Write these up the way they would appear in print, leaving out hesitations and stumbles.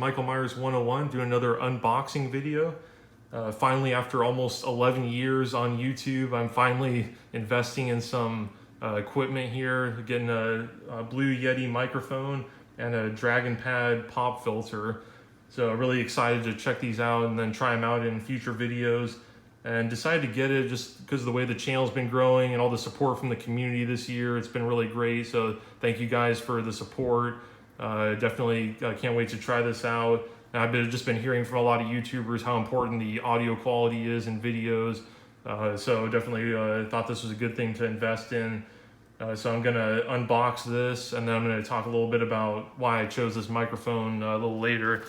Michael Myers 101, doing another unboxing video. Finally, after almost 11 years on YouTube, I'm finally investing in some equipment here, getting a Blue Yeti microphone and a DragonPad pop filter. So really excited to check these out and then try them out in future videos. And decided to get it just because of the way the channel's been growing and all the support from the community this year. It's been really great. So thank you guys for the support. Definitely can't wait to try this out. And I've just been hearing from a lot of YouTubers how important the audio quality is in videos. So definitely thought this was a good thing to invest in. So I'm gonna unbox this and then I'm gonna talk a little bit about why I chose this microphone a little later.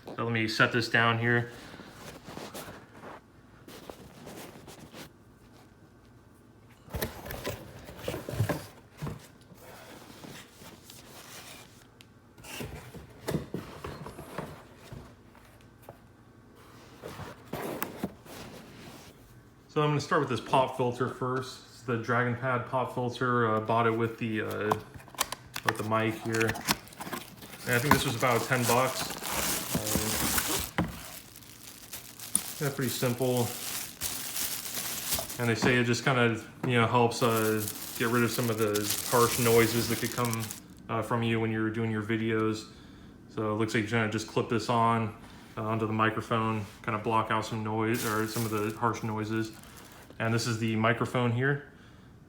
So let me set this down here. So I'm going to start with this pop filter first. It's the DragonPad pop filter. Bought it with the mic here. And I think this was about 10 bucks. Yeah, pretty simple. And they say it just kind of helps get rid of some of the harsh noises that could come from you when you're doing your videos. So it looks like you're going to just clip this on onto the microphone, kind of block out some noise or some of the harsh noises. And this is the microphone here.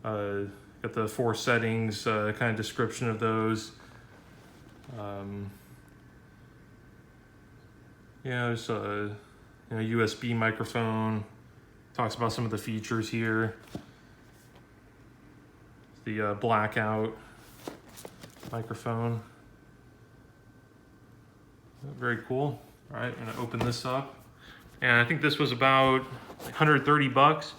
Got the 4 settings, kind of description of those. There's a USB microphone. Talks about some of the features here. The blackout microphone. Very cool. All right, I'm gonna open this up. And I think this was about 130 bucks.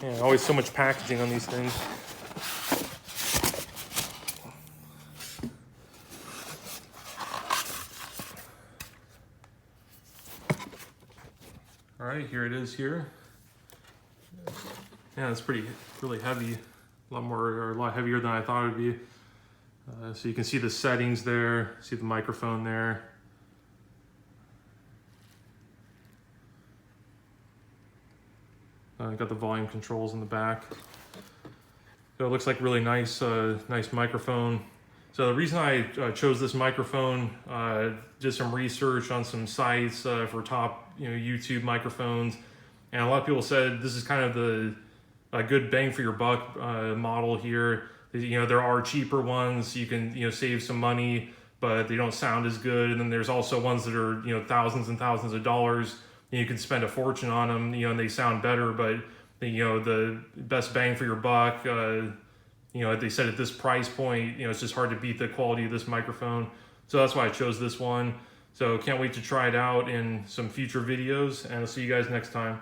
Yeah, always so much packaging on these things. All right, here it is here. Yeah, it's really heavy. A lot heavier than I thought it would be. So you can see the settings there, see the microphone there. Got the volume controls in the back. So it looks like really nice, nice microphone. So the reason I chose this microphone, did some research on some sites for top, YouTube microphones, and a lot of people said this is kind of a good bang for your buck model here. There are cheaper ones, you can save some money, but they don't sound as good. And then there's also ones that are thousands and thousands of dollars. You can spend a fortune on them, and they sound better, but the best bang for your buck, they said at this price point, it's just hard to beat the quality of this microphone. So that's why I chose this one. So can't wait to try it out in some future videos, and I'll see you guys next time.